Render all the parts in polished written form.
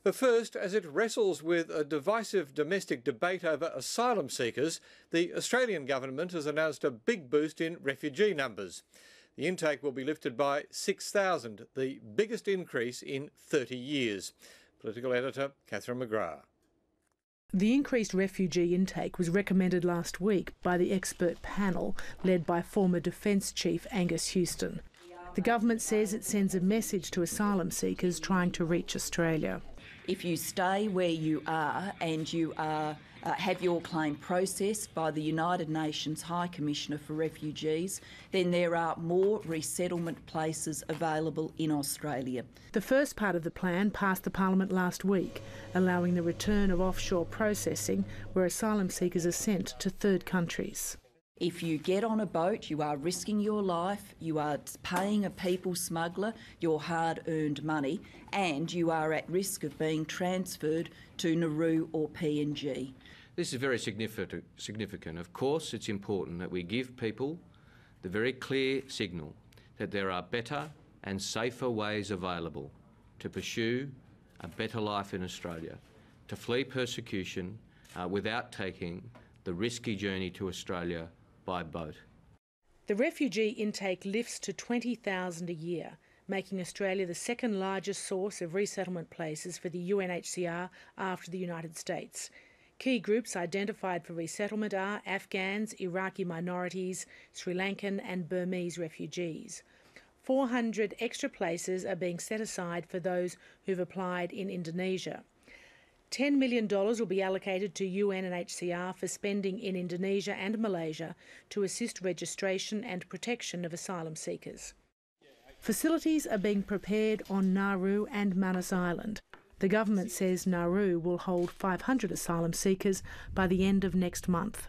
But first, as it wrestles with a divisive domestic debate over asylum seekers, the Australian government has announced a big boost in refugee numbers. The intake will be lifted by 6,000, the biggest increase in 30 years. Political editor Catherine McGrath. The increased refugee intake was recommended last week by the expert panel led by former Defence Chief Angus Houston. The government says it sends a message to asylum seekers trying to reach Australia. If you stay where you are and you have your claim processed by the United Nations High Commissioner for Refugees, then there are more resettlement places available in Australia. The first part of the plan passed the Parliament last week, allowing the return of offshore processing where asylum seekers are sent to third countries. If you get on a boat, you are risking your life, you are paying a people smuggler your hard-earned money, and you are at risk of being transferred to Nauru or PNG. This is very significant. Of course, it's important that we give people the very clear signal that there are better and safer ways available to pursue a better life in Australia, to flee persecution without taking the risky journey to Australia by boat. The refugee intake lifts to 20,000 a year, making Australia the second largest source of resettlement places for the UNHCR after the United States. Key groups identified for resettlement are Afghans, Iraqi minorities, Sri Lankan and Burmese refugees. 400 extra places are being set aside for those who've applied in Indonesia. $10 million will be allocated to UNHCR for spending in Indonesia and Malaysia to assist registration and protection of asylum seekers. Facilities are being prepared on Nauru and Manus Island. The government says Nauru will hold 500 asylum seekers by the end of next month.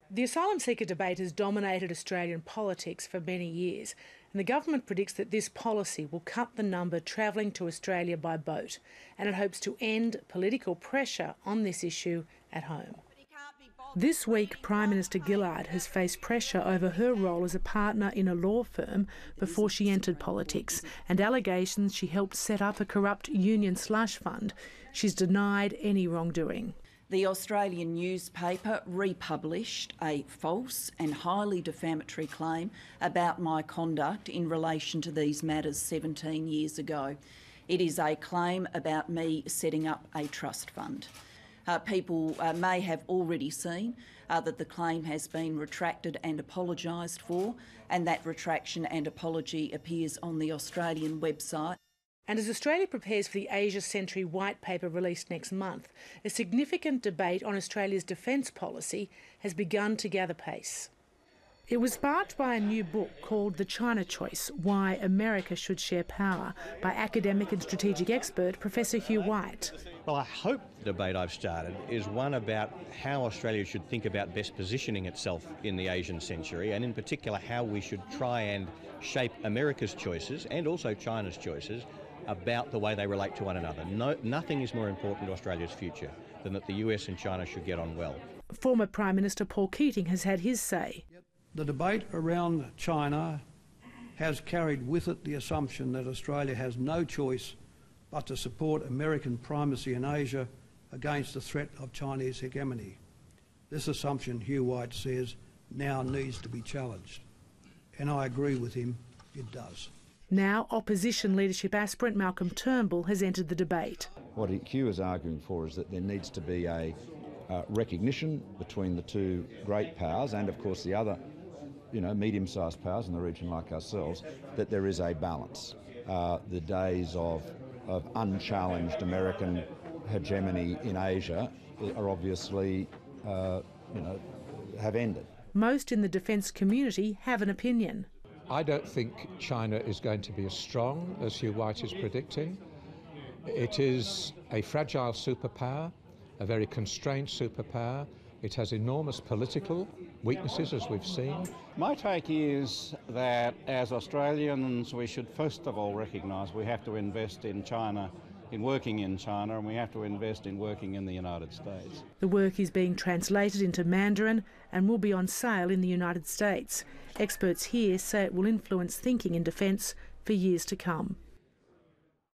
The asylum seeker debate has dominated Australian politics for many years, and the government predicts that this policy will cut the number travelling to Australia by boat, and it hopes to end political pressure on this issue at home. This week, Prime Minister Gillard has faced pressure over her role as a partner in a law firm before she entered politics, and allegations she helped set up a corrupt union slush fund. She's denied any wrongdoing. The Australian newspaper republished a false and highly defamatory claim about my conduct in relation to these matters 17 years ago. It is a claim about me setting up a trust fund. People may have already seen that the claim has been retracted and apologised for, and that retraction and apology appears on the Australian website. And as Australia prepares for the Asia Century White Paper released next month, a significant debate on Australia's defence policy has begun to gather pace. It was sparked by a new book called The China Choice, Why America Should Share Power, by academic and strategic expert Professor Hugh White. Well, I hope the debate I've started is one about how Australia should think about best positioning itself in the Asian century, and in particular how we should try and shape America's choices and also China's choices about the way they relate to one another. Nothing is more important to Australia's future than that the US and China should get on well. Former Prime Minister Paul Keating has had his say. The debate around China has carried with it the assumption that Australia has no choice but to support American primacy in Asia against the threat of Chinese hegemony. This assumption, Hugh White says, now needs to be challenged. And I agree with him, it does. Now, opposition leadership aspirant Malcolm Turnbull has entered the debate. What Hugh is arguing for is that there needs to be a recognition between the two great powers and, of course, the other, medium-sized powers in the region like ourselves, that there is a balance. The days of unchallenged American hegemony in Asia are obviously, have ended. Most in the defence community have an opinion. I don't think China is going to be as strong as Hugh White is predicting. It is a fragile superpower, a very constrained superpower. It has enormous political weaknesses, as we've seen. My take is that as Australians, we should first of all recognise we have to invest in China, in working in China, and we have to invest in working in the United States. The work is being translated into Mandarin and will be on sale in the United States. Experts here say it will influence thinking in defence for years to come.